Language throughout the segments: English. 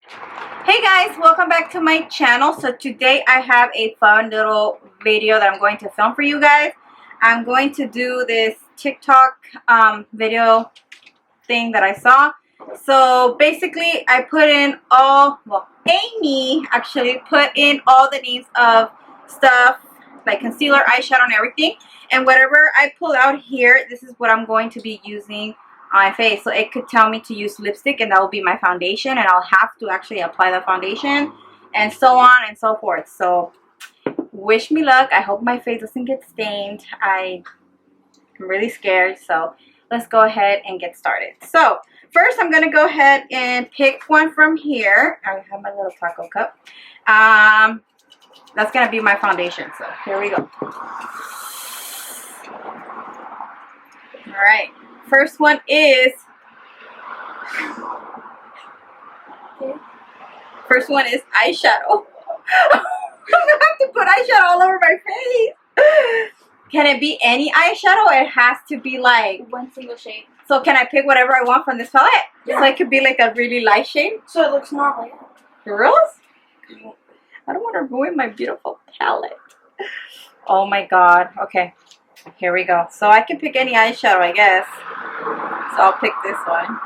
Hey guys, welcome back to my channel. So today I have a fun little video that I'm going to film for you guys. I'm going to do this TikTok video thing that I saw. So basically I put in Amy actually put in all the names of stuff like concealer, eyeshadow, and everything. And whatever I pull out here, this is what I'm going to be using on my face. So it could tell me to use lipstick, and that will be my foundation, and I'll have to actually apply the foundation, and so on and so forth. So wish me luck. I hope my face doesn't get stained. I'm really scared. So let's go ahead and get started. So first I'm gonna go ahead and pick one from here. I have my little taco cup. That's gonna be my foundation. So here we go. All right. First one is eyeshadow. I'm gonna have to put eyeshadow all over my face. Can it be any eyeshadow? It has to be like one single shade. So can I pick whatever I want from this palette? Yeah. So it could be like a really light shade. So it looks normal. For reals? I don't want to ruin my beautiful palette. Oh my god. Okay. Here we go. So I can pick any eyeshadow, I guess. So I'll pick this one.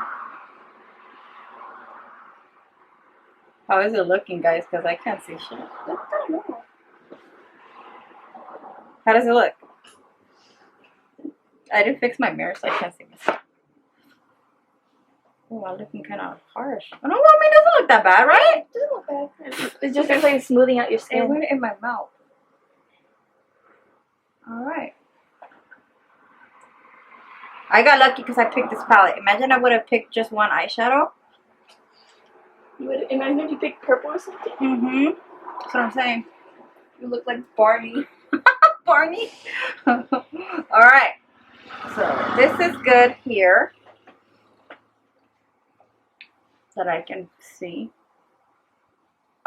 How is it looking, guys? Because I can't see shit. How does it look? I didn't fix my mirror, so I can't see myself. Oh, I'm looking kind of harsh. I don't know. I mean, it doesn't look that bad, right? It doesn't look bad. It's just like smoothing out your skin. It went in my mouth. Alright. I got lucky because I picked this palette. Imagine I would have picked just one eyeshadow. You would imagine if you picked purple or something. Mm-hmm. That's what I'm saying. You look like Barney. Barney? Alright. So this is good here. That I can see.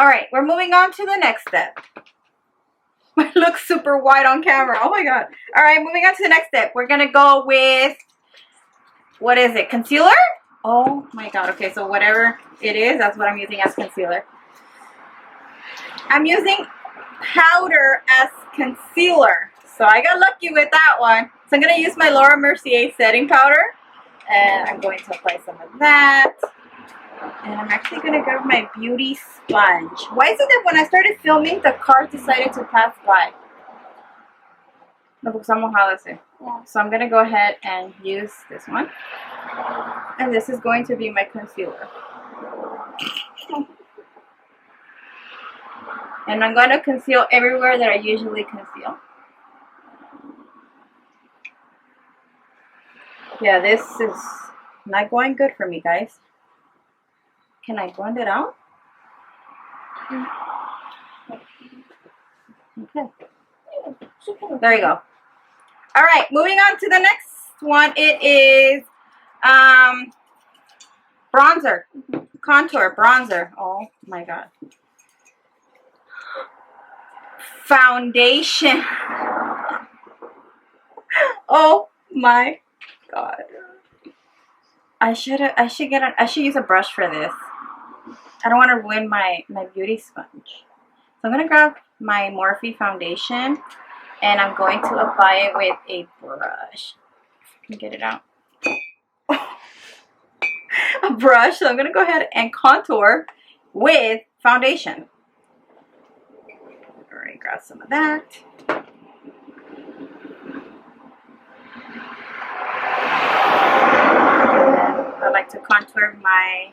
Alright, we're moving on to the next step. I look super white on camera. Oh my god. Alright, moving on to the next step. We're gonna go with, what is it? Concealer? Oh my god. Okay, so whatever it is, that's what I'm using as concealer. I'm using powder as concealer. So I got lucky with that one. So I'm gonna use my Laura Mercier setting powder. And I'm going to apply some of that. And I'm actually going to grab my beauty sponge. Why is it that when I started filming, the car decided to pass by? No, porque está mojado ese. Yeah. So I'm going to go ahead and use this one. And this is going to be my concealer. And I'm going to conceal everywhere that I usually conceal. Yeah, this is not going good for me, guys. Can I blend it out? Okay. There you go. Alright, moving on to the next one. It is bronzer. Contour, bronzer. Oh my god. Foundation. Oh my god. I should use a brush for this. I don't want to ruin my beauty sponge. So I'm going to grab my Morphe foundation and I'm going to apply it with a brush. I can get it out. A brush. So I'm going to go ahead and contour with foundation. Alright, grab some of that. I like to contour my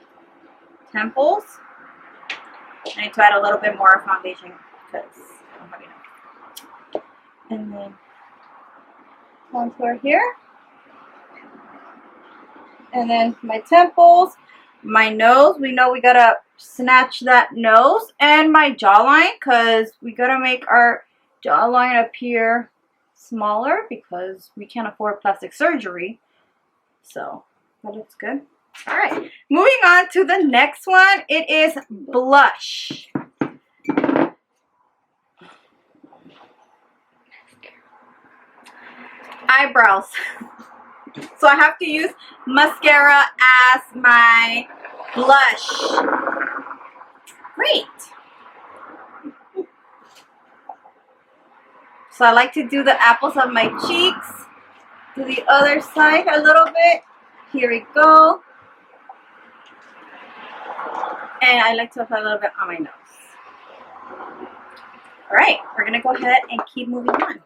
temples. I need to add a little bit more foundation because I don't have enough. And then contour here. And then my temples, my nose. We know we gotta snatch that nose, and my jawline because we gotta make our jawline appear smaller because we can't afford plastic surgery. So that looks good. Alright, moving on to the next one. It is blush. Eyebrows. So I have to use mascara as my blush. Great. So I like to do the apples of my cheeks. Do the other side a little bit. Here we go. And I like to apply a little bit on my nose. Alright, we're going to go ahead and keep moving on.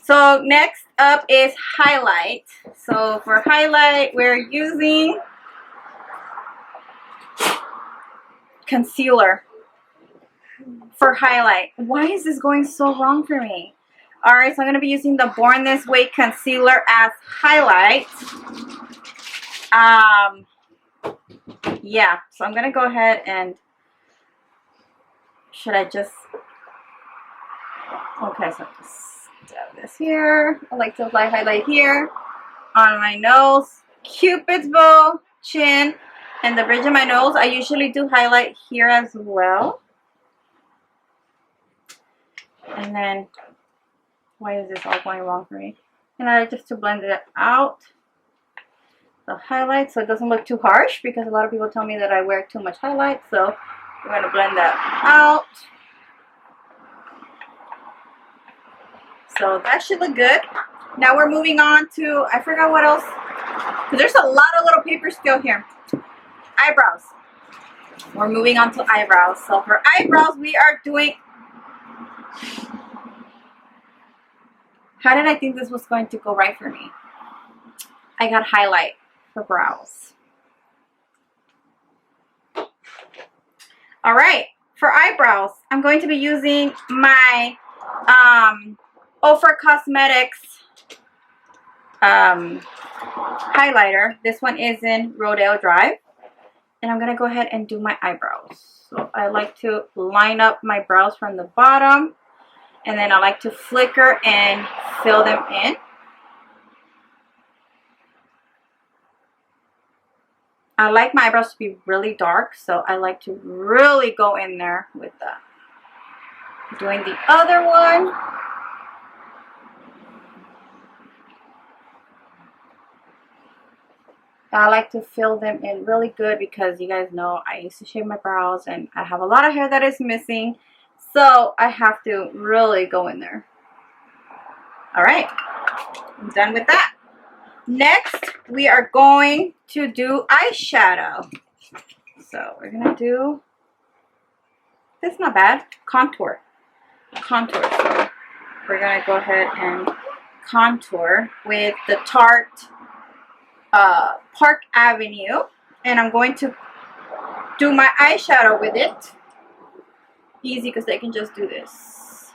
So next up is highlight. So for highlight, we're using concealer for highlight. Why is this going so wrong for me? Alright, so I'm going to be using the Born This Way concealer as highlight. Yeah, so I'm going to go ahead and should I just... Okay, so just dab this here. I like to apply highlight here on my nose, Cupid's bow, chin, and the bridge of my nose. I usually do highlight here as well. And then, why is this all going wrong for me? And I like just to blend it out, the highlight, so it doesn't look too harsh, because a lot of people tell me that I wear too much highlight. So we're going to blend that out. So that should look good. Now we're moving on to, I forgot what else, because there's a lot of little papers still here. Eyebrows. We're moving on to eyebrows. So for eyebrows, we are doing... How did I think this was going to go right for me? I got highlight for brows. Alright, for eyebrows, I'm going to be using my Cosmetics highlighter. This one is in Rodeo Drive. And I'm going to go ahead and do my eyebrows. So I like to line up my brows from the bottom. And then I like to flicker and fill them in. I like my eyebrows to be really dark, so I like to really go in there with that. Doing the other one. I like to fill them in really good because you guys know I used to shave my brows and I have a lot of hair that is missing. So I have to really go in there. Alright, I'm done with that. Next, we are going to do eyeshadow. So we're going to do, that's not bad, contour. Contour. So we're going to go ahead and contour with the Tarte Park Avenue. And I'm going to do my eyeshadow with it. Easy because I can just do this.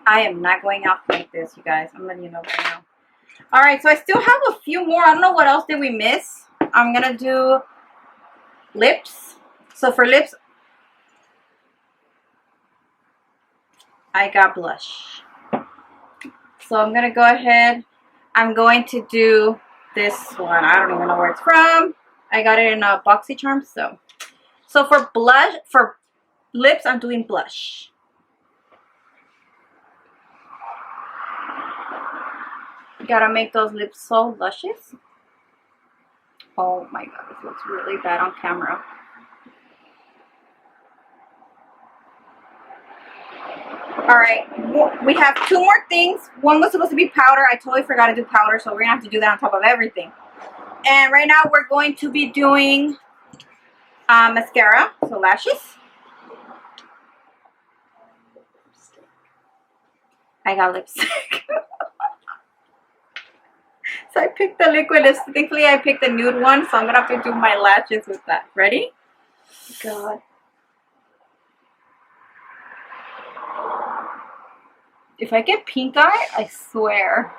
I am not going out like this, you guys. I'm letting you know right now. Alright, so I still have a few more. I don't know what else did we miss. I'm going to do lips. So for lips, I got blush. So I'm going to go ahead. I'm going to do this one. I don't even know where it's from. I got it in a BoxyCharm. So for blush, for lips, I'm doing blush. Gotta make those lips so luscious. Oh my god, this looks really bad on camera. Alright, we have two more things. One was supposed to be powder. I totally forgot to do powder, so we're gonna have to do that on top of everything. And right now we're going to be doing mascara, so lashes. I got lipstick. So I picked the liquid lipstick. Thankfully, I picked the nude one, so I'm going to have to do my lashes with that. Ready? God. If I get pink eye, I swear.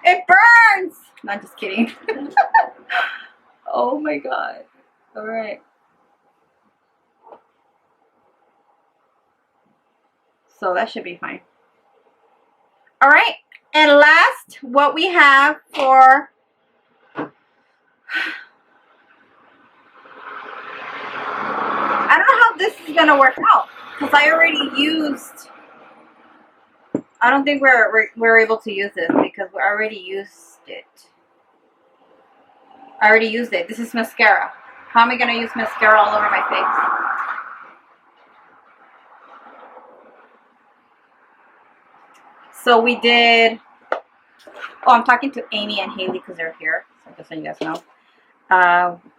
It burns! Not just kidding. Oh my god. Alright. So that should be fine. Alright, and last, what we have for if this is gonna work out because I already used. I don't think we're able to use this because we already used it. I already used it. This is mascara. How am I gonna use mascara all over my face? So we did. Oh, I'm talking to Amy and Haley because they're here. So just so you guys know.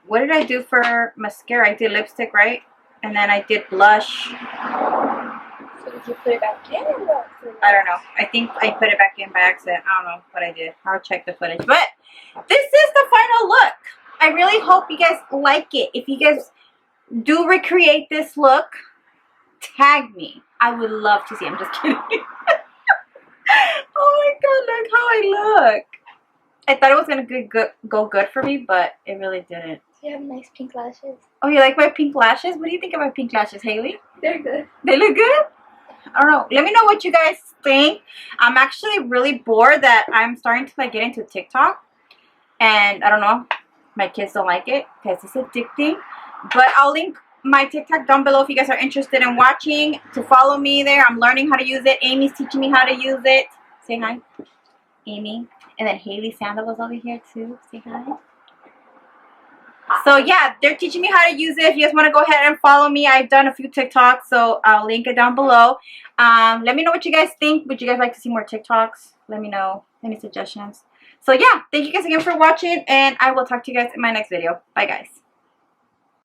What did I do for mascara? I did lipstick, right? And then I did blush. So did you put it back in or what? I don't know. I think I put it back in by accident. I don't know what I did. I'll check the footage. But this is the final look. I really hope you guys like it. If you guys do recreate this look, tag me. I would love to see. I'm just kidding. Oh my god, look how I look. I thought it was going to go good for me, but it really didn't. You have nice pink lashes. Oh, you like my pink lashes? What do you think of my pink lashes, Haley? They're good. They look good? I don't know. Let me know what you guys think. I'm actually really bored that I'm starting to like get into TikTok. And I don't know. My kids don't like it because it's addicting. But I'll link my TikTok down below if you guys are interested in watching. To follow me there. I'm learning how to use it. Amy's teaching me how to use it. Say hi, Amy. And then Haley Sandoval's over here too. Say hi. So yeah, they're teaching me how to use it. If you guys want to go ahead and follow me, I've done a few TikToks, so I'll link it down below. Let me know what you guys think. Would you guys like to see more TikToks? Let me know any suggestions. So yeah, thank you guys again for watching, and I will talk to you guys in my next video. Bye guys.